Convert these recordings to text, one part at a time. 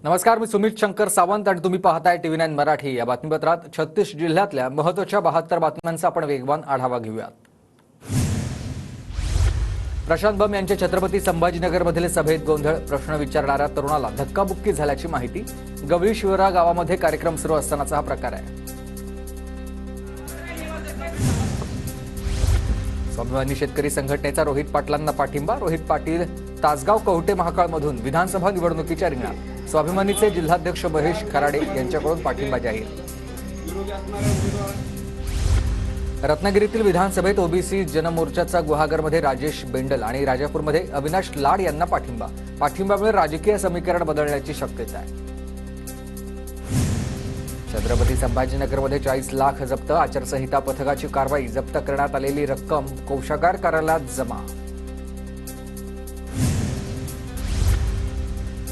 नमस्कार, मी सुमित शंकर सावंत आणि तुम्ही पाहताय TV9 मराठी। या बातमीपत्रात 36 जिल्ह्यातल्या महत्त्वाच्या 72 बातम्यांचा आपण वेगवान आढावा घेऊयात। प्रशांत बम यांच्या छत्रपती संभाजीनगरमधील सभेत गोंधळ, प्रश्न विचारणाऱ्या तरुणाला धक्काबुक्की झाल्याची माहिती। गवळी शिवरा गावामध्ये कार्यक्रम सुरू असतानाचा हा प्रकार आहे। स्वाभिमानी शेतकरी संघटनेचा रोहित पाटलांना पाठिंबा। रोहित पाटील तासगाव कवठे महाकाळमधून विधानसभा निवडणुकीच्या रिंगणात। स्वाभिमानीचे जिल्हाध्यक्ष महेश खराडे यांच्याकडून पाठिंबा जाहीर। रत्नागिरीतील विधानसभेत ओबीसी जनमोर्चाचा गुहागरमध्ये राजेश बेंडल आणि राजापूरमध्ये अविनाश लाड यांना पाठिंबा। पाठिंब्यामुळे राजकीय समीकरण बदलण्याची शक्यता आहे। छत्रपती संभाजीनगरमध्ये 40 लाख जप्त। आचारसंहिता पथकाची कारवाई। जप्त करण्यात आलेली रक्कम कोषागार कार्यालयात जमा।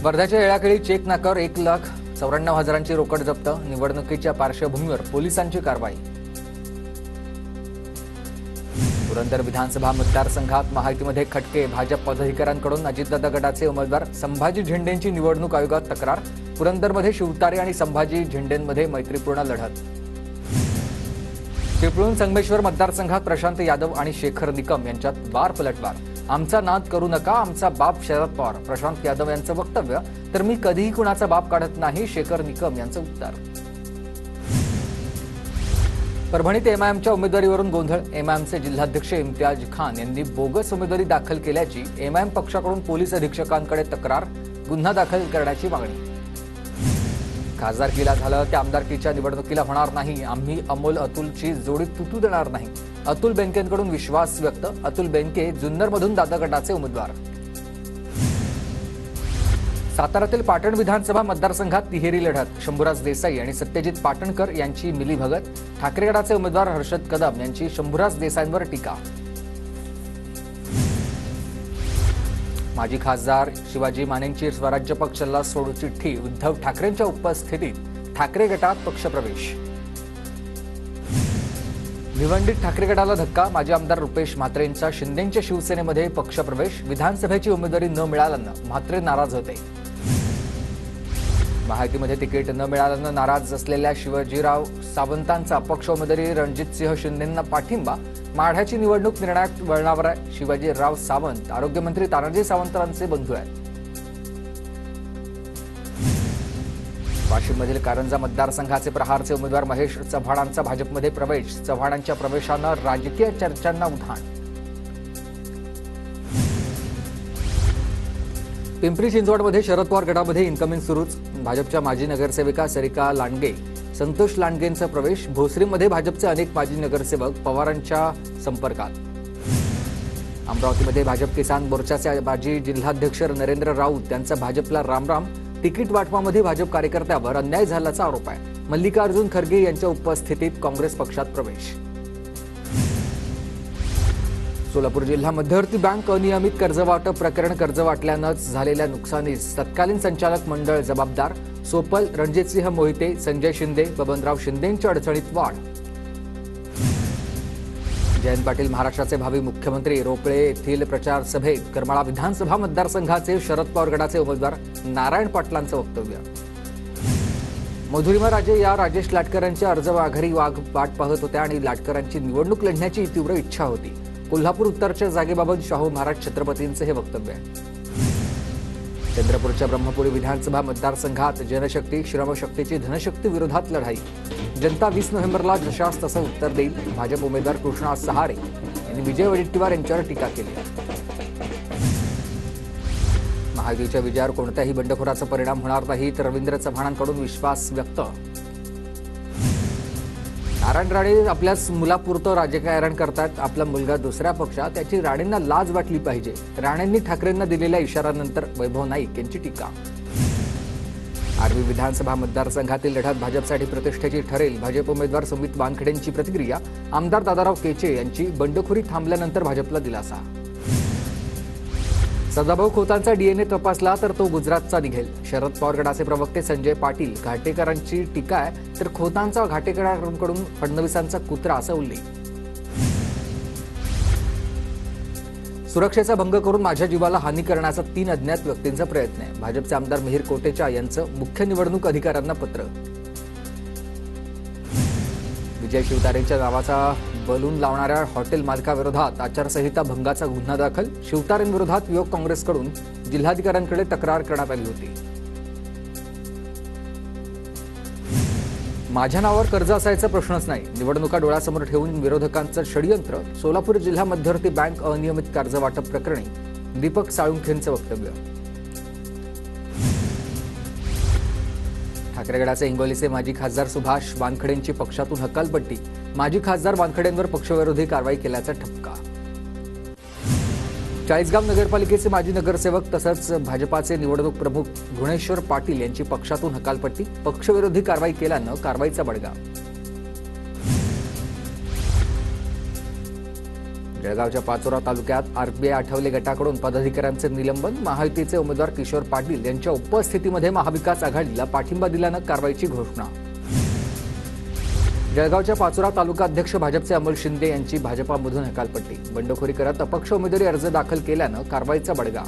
वर्ध्याच्या येळाकेळी चेक नाक्यावर 1,94,000ची रोकड जप्त। निवडणुकीच्या पार्श्वभूमीवर पोलिसांची कारवाई। पुरंदर विधानसभा मतदारसंघात महायुतीमध्ये खटके। भाजप पदाधिकाऱ्यांकडून अजितदादा गटाचे उमेदवार संभाजी झेंडेंची निवडणूक आयोगात तक्रार। पुरंदरमध्ये शिवतारे आणि संभाजी झेंडेंमध्ये मैत्रीपूर्ण लढत। चिपळूण संगमेश्वर मतदारसंघात प्रशांत यादव आणि शेखर निकम यांच्यात बार पलटवार। आमचा नाद करू नका, आमचा बाप शरद पवार। प्रशांत यादव यांचं वक्तव्य, तर मी कधीही कुणाचा बाप काढत नाही, शेखर निकम यांचं उत्तर। परभणीत एमआयएमच्या उमेदवारीवरून गोंधळ। एमआयएमचे जिल्हाध्यक्ष इम्तियाज खान यांनी बोगस उमेदवारी दाखल केल्याची एमआयएम पक्षाकडून पोलीस अधीक्षकांकडे तक्रार। गुन्हा दाखल करण्याची मागणी। खासदारकीला झालं त्या आमदारकीच्या निवडणुकीला होणार नाही। आम्ही अमोल अतुलची जोडी तुटू देणार नाही। अतुल बेनकेंकडून विश्वास व्यक्त। अतुल बेनके जुन्नरमधून दादा गटाचे उमेदवार। साताऱ्यातील पाटण विधानसभा मतदारसंघात तिहेरी लढत। शंभूराज देसाई आणि सत्यजित पाटणकर यांची मिलीभगत। ठाकरे गटाचे उमेदवार हर्षद कदम यांची शंभूराज देसाईंवर टीका। माजी खासदार शिवाजी मानेंची स्वराज्य पक्षाला सोडू चिठ्ठी। उद्धव ठाकरेंच्या उपस्थितीत ठाकरे गटात पक्षप्रवेश। भिवंडीत ठाकरे गटाला धक्का। माजी आमदार रुपेश म्हात्रेंचा शिंदेंच्या शिवसेनेमध्ये पक्षप्रवेश। विधानसभेची उमेदवारी न मिळाल्यानं म्हात्रे नाराज होते। महायुतीमध्ये तिकीट न मिळाल्यानं नाराज असलेल्या शिवाजीराव सावंतांचा अपक्ष उमेदवारी रणजितसिंह शिंदेंना पाठिंबा। माढ्याची निवडणूक निर्णायक वळणावर आहे। शिवाजीराव सावंत आरोग्यमंत्री तानाजी सावंतांचे बंधू आहेत। वाशिममधील कारंजा मतदारसंघाचे प्रहारचे उमेदवार महेश चव्हाणांचा भाजपमध्ये प्रवेश। चव्हाणांच्या प्रवेशानं राजकीय चर्चांना उधाण। पिंपरी चिंचवडमध्ये शरद पवार गटामध्ये इन्कमिंग सुरूच। भाजपच्या माजी नगरसेविका सरिका लांडगे, संतोष लांडगेंचा प्रवेश। भोसरीमध्ये भाजपचे अनेक माजी नगरसेवक पवारांच्या संपर्कात। अमरावतीमध्ये भाजप किसान मोर्चाचे माजी जिल्हाध्यक्ष नरेंद्र राऊत यांचा भाजपला रामराम। तिकीट वाटपामध्ये भाजप कार्यकर्त्यावर अन्याय झाल्याचा आरोप आहे। मल्लिकार्जुन खरगे यांच्या उपस्थितीत काँग्रेस पक्षात प्रवेश। सोलापूर जिल्हा मध्यवर्ती बँक अनियमित कर्जवाटप प्रकरण। कर्ज वाटल्यानंच झालेल्या नुकसानीस तत्कालीन संचालक मंडळ जबाबदार। सोपल, रणजितसिंह मोहिते, संजय शिंदे, बबनराव शिंदेंच्या अडचणीत वाढ। जयंत पाटील महाराष्ट्राचे भावी मुख्यमंत्री। रोपळे येथील प्रचार सभेत करमाळा विधानसभा मतदारसंघाचे शरद पवार गटाचे उमेदवार नारायण पाटलांचं वक्तव्य। मधुरिमा राजे या राजेश लाटकरांच्या अर्ज माघारी वाट पाहत होत्या आणि लाटकरांची निवडणूक लढण्याची तीव्र इच्छा होती। कोल्हापूर उत्तरच्या जागेबाबत शाहू महाराज छत्रपतींचे हे वक्तव्य आहे। चंद्रपूरच्या ब्रह्मपुरी विधानसभा मतदारसंघात जनशक्ती श्रमशक्तीची धनशक्ती विरोधात लढाई। जनता 20 नोव्हेंबरला जशास तसं उत्तर देईल। भाजप उमेदवार कृष्णा सहारे यांनी विजय वडेट्टीवार यांच्यावर टीका केली। महायुतीच्या विजयावर कोणत्याही बंडखोराचा परिणाम होणार नाही, तर रवींद्र चव्हाणांकडून विश्वास व्यक्त। नारायण राणे आपल्याच मुलापुरतं राजकारण करतात। आपला मुलगा दुसऱ्या पक्षात, त्याची राणेंना लाज वाटली पाहिजे। राणेंनी ठाकरेंना दिलेल्या इशाऱ्यानंतर वैभव नाईक यांची टीका। आर्वी विधानसभा मतदारसंघातील लढत भाजपसाठी प्रतिष्ठेची ठरेल। भाजप उमेदवार सुमित वानखेडेंची प्रतिक्रिया। आमदार दादाराव केचे यांची बंडखोरी थांबल्यानंतर भाजपला दिलासा। सदाभाऊ खोतांचा डीएनए तपासला तर तो गुजरातचा निघेल। शरद पवार गटाचे प्रवक्ते संजय पाटील। घाटेकरांची टीका आहे, तर खोतांचा घाटेकरांकडून फडणवीसांचा कुत्रा असा उल्लेख। सुरक्षेचा भंग करून माझ्या जीवाला हानी करण्याचा 3 अज्ञात व्यक्तींचा प्रयत्न आहे. भाजपचे आमदार मिहिर कोटेचा यांचं मुख्य निवडणूक अधिकाऱ्यांना पत्र. विजय शिवतारेंच्या नावाचा बलून लावणाऱ्या हॉटेल मालकाविरोधात आचारसंहिता भंगाचा गुन्हा दाखल. शिवतारेंविरोधात युवक काँग्रेसकडून जिल्हाधिकाऱ्यांकडे तक्रार करण्यात आली होती. माझ्या नावावर कर्ज असायचा प्रश्नच नाही. निवडणुका डोळ्यासमोर ठेवून विरोधकांचं षडयंत्र. सोलापूर जिल्हा मध्यवर्ती बँक अनियमित कर्ज वाटप प्रकरणी दीपक साळुंखेंचं वक्तव्य. ठाकरेगडाचे हिंगोलीचे माजी खासदार सुभाष वानखडेंची पक्षातून हकालपट्टी. माजी खासदार वानखडेंवर पक्षविरोधी कारवाई केल्याचा ठपका. चाळीसगाव नगरपालिकेचे माजी नगरसेवक तसंच भाजपाचे निवडणूक प्रमुख गुणेश्वर पाटील यांची पक्षातून हकालपट्टी. पक्षविरोधी कारवाई केल्यानं कारवाईचा बडगा. जळगावच्या पाचोरा तालुक्यात आरबीआय आठवले गटाकडून पदाधिकाऱ्यांचे निलंबन. महायुतीचे उमेदवार किशोर पाटील यांच्या उपस्थितीमध्ये महाविकास आघाडीला पाठिंबा दिल्यानं कारवाईची घोषणा. जळगावच्या पाचोरा तालुका अध्यक्ष भाजपचे अमोल शिंदे यांची भाजपामधून हकालपट्टी. बंडखोरी करत अपक्ष उमेदवारी अर्ज दाखल केल्यानं कारवाईचा बडगा.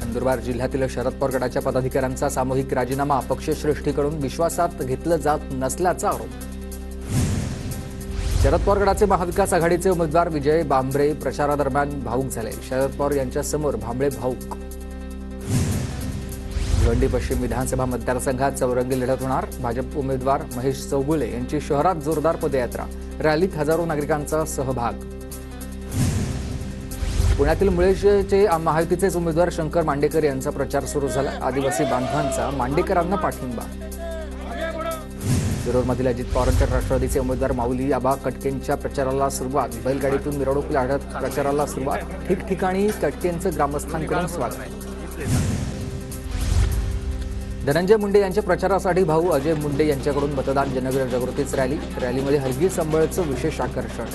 नंदुरबार जिल्ह्यातील शरद पवार गटाच्या पदाधिकाऱ्यांचा सामूहिक राजीनामा अपक्षश्रेष्ठीकडून विश्वासात घेतलं जात नसल्याचा आरोप. शरद पवार गटाचे महाविकास आघाडीचे उमेदवार विजय बांबरे प्रचारादरम्यान भावूक झाले. शरद पवार यांच्यासमोर भांबळे भावूक. भिवंडी पश्चिम विधानसभा मतदारसंघात चौरंगी लढत होणार. भाजप उमेदवार महेश चौगुले यांची शहरात जोरदार पदयात्रा. रॅलीत हजारो नागरिकांचा सहभाग. पुण्यातील मुळेचे महायुतीचेच उमेदवार शंकर मांडेकर यांचा प्रचार सुरू झाला. आदिवासी बांधवांचा मांडेकरांना पाठिंबा. शिरूरमधील अजित पवारांच्या राष्ट्रवादीचे उमेदवार माऊली आबा कटकेंच्या प्रचाराला सुरुवात. बैलगाडीतून मिरवणूक काढत प्रचाराला सुरुवात. ठिकठिकाणी कटकेंचं ग्रामस्थांकडून स्वागत. धनंजय मुंडे यांच्या प्रचारासाठी भाऊ अजय मुंडे यांच्याकडून मतदान जनजागृतीच रॅली. रॅलीमध्ये हलगी संबळचं विशेष आकर्षण.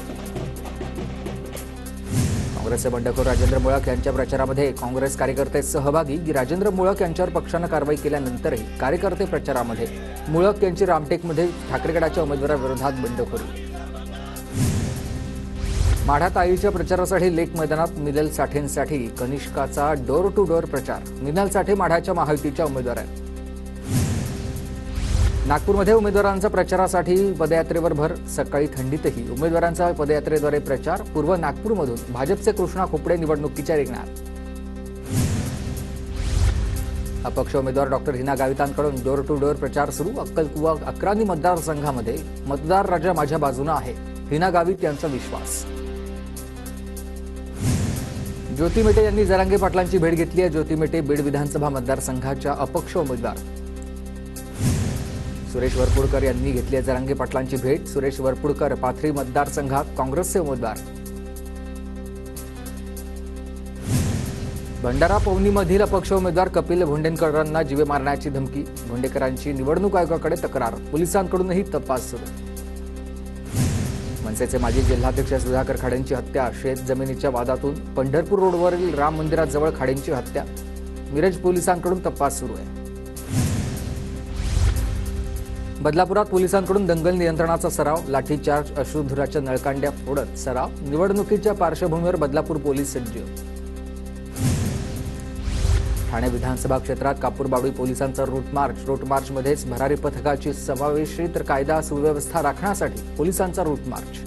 काँग्रेसचे बंडखोर राजेंद्र मुळक यांच्या प्रचारामध्ये काँग्रेस कार्यकर्ते सहभागी. राजेंद्र मुळक यांच्यावर पक्षानं कारवाई केल्यानंतरही कार्यकर्ते प्रचारामध्ये. मुळक यांची रामटेकमध्ये ठाकरेगडाच्या उमेदवाराविरोधात बंडखोरी. माढ्यात आईच्या प्रचारासाठी लेक मैदानात मिनल साठेंसाठी कनिष्काचा डोर टू डोर प्रचार. मिनल साठे माढ्याच्या महायुतीच्या उमेदवार आहेत. नागपूरमध्ये उमेदवारांचा प्रचारासाठी पदयात्रेवर भर. सकाळी थंडीतही उमेदवारांचा पदयात्रेद्वारे प्रचार. पूर्व नागपूरमधून भाजपचे कृष्णा खोपडे निवडणुकीच्या रिंगणात. अपक्ष उमेदवार डॉक्टर हिना गावितांकडून डोर टू डोर प्रचार सुरू. अक्कलकुवा अक्रानी मतदारसंघामध्ये मतदार राजा माझ्या बाजूने आहे. हिना गावित यांचा विश्वास. ज्योती मेटे यांनी जरांगे पाटलांची भेट घेतली आहे. ज्योती मेटे बीड विधानसभा मतदारसंघाच्या अपक्ष उमेदवार. सुरेश वरपुडकर यांनी घेतली आहे जरांगे पाटलांची भेट. सुरेश वरपुडकर पाथरी मतदारसंघात काँग्रेसचे उमेदवार. भंडारा पवनीमधील अपक्ष उमेदवार कपिल भोंडेकरांना जीवे मारण्याची धमकी. भोंडेकरांची निवडणूक आयोगाकडे तक्रार. पोलिसांकडूनही तपास सुरू. मनसेचे माजी जिल्हाध्यक्ष सुधाकर खाडेंची हत्या. शेत जमिनीच्या वादातून पंढरपूर रोडवरील राम मंदिराजवळ खाडेंची हत्या. मिरज पोलिसांकडून तपास सुरू आहे. बदलापुरात पोलिसांकडून दंगल नियंत्रणाचा सराव. लाठीचार्ज. अश्रुधुराच्या नळकांड्या फोडत सराव. निवडणुकीच्या पार्श्वभूमीवर बदलापूर पोलीस सज्ज. ठाणे विधानसभा क्षेत्रात कापूरबावडी पोलिसांचा रूट मार्च. रूट मार्चमध्येच भरारी पथकाची समावेशी तर कायदा सुव्यवस्था राखण्यासाठी पोलिसांचा रूट मार्च.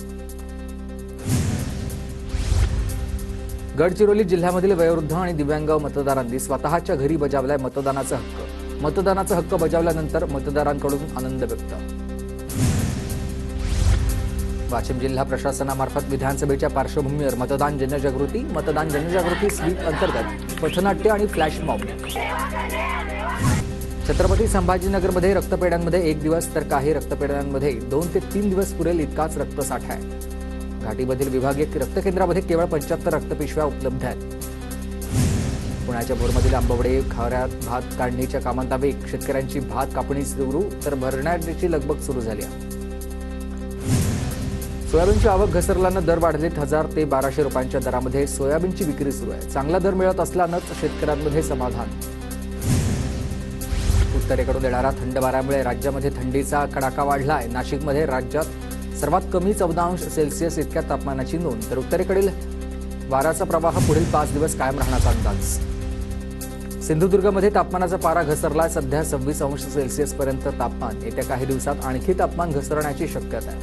गडचिरोली जिल्ह्यामधील वयोवृद्ध आणि दिव्यांग मतदारांनी स्वतःच्या घरी बजावलाय मतदानाचा हक्क. मतदानाचा हक्क बजावल्यानंतर मतदारांकडून आनंद व्यक्त. वाशिम जिल्हा प्रशासनामार्फत विधानसभेच्या पार्श्वभूमीवर मतदान जनजागृती. मतदान जनजागृती स्वीप अंतर्गत पथनाट्य आणि फ्लॅश मॉब. छत्रपती संभाजीनगरमध्ये रक्तपेढ्यांमध्ये 1 दिवस तर काही रक्तपेढ्यांमध्ये 2 ते 3 दिवस पुरेल इतकाच रक्तसाठा आहे. घाटीमधील विभागीय रक्तकेंद्रामध्ये केवळ 75 रक्तपिशव्या उपलब्ध आहेत. पुण्याच्या भोरमधील आंबवडे खाऱ्यात भात काढणीच्या कामांचा वेग. शेतकऱ्यांची भात कापणी सुरू तर भरण्याची लगबग सुरू झाली आहे. सोयाबीनची आवक घसरल्यानं दर वाढलेत. 1000 ते 1200 रुपयांच्या दरामध्ये सोयाबीनची विक्री सुरू आहे. चांगला दर मिळत असल्यानंच शेतकऱ्यांमध्ये समाधान. उत्तरेकडून येणारा थंड वाऱ्यामुळे राज्यामध्ये थंडीचा कडाका वाढलाय. नाशिकमध्ये राज्यात सर्वात कमी 14 अंश सेल्सिअस इतक्या तापमानाची नोंद, तर उत्तरेकडील वाऱ्याचा प्रवाह पुढील 5 दिवस कायम राहण्याचा अंदाज। सिंधुदुर्गमध्ये तापमानाचा पारा घसरला, सध्या 26 अंश सेल्सिअस पर्यंत तापमान। येत्या काही दिवसात आणखी तापमान घसरण्याची शक्यता आहे।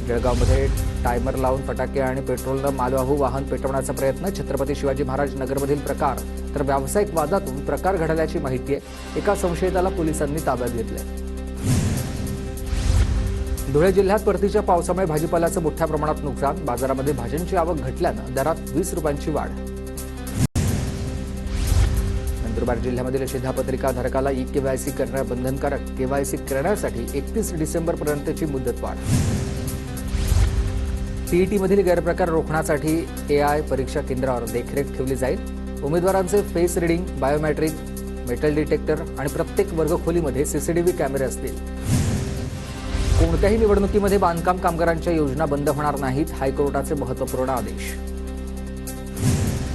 जळगावमध्ये टायमर लावून फटाके आणि पेट्रोलनं मालवाहू वाहन पेटवण्याचा प्रयत्न, छत्रपती शिवाजी महाराज नगरमधील प्रकार, तर व्यावसायिक वादातून प्रकार घडल्याची माहिती आहे। एका संशयिताला पोलिसांनी ताब्यात घेतलंय। धुळे जिल्ह्यात परतीच्या पावसामुळे भाजीपाल्याचं मोठ्या प्रमाणात नुकसान, बाजारामध्ये भाज्यांची आवक घटल्यानं दरात 20 रुपयांची वाढ। नंदुरबार जिल्ह्यामधील शिधापत्रिका धारकाला ई-केवायसी करणं बंधनकारक, केवायसी करण्यासाठी 31 डिसेंबरपर्यंतची मुदतवाढ। टीईटीमधील गैरप्रकार रोखण्यासाठी AI परीक्षा केंद्रावर देखरेख ठेवली जाईल। उमेदवारांचे face reading, biometric, metal detector आणि प्रत्येक वर्गखोलीमध्ये CCTV कॅमेरे असतील। कोणत्याही निवडणुकीमध्ये बांधकाम कामगारांच्या योजना बंद होणार नाहीत, हायकोर्टाचे महत्त्वपूर्ण आदेश।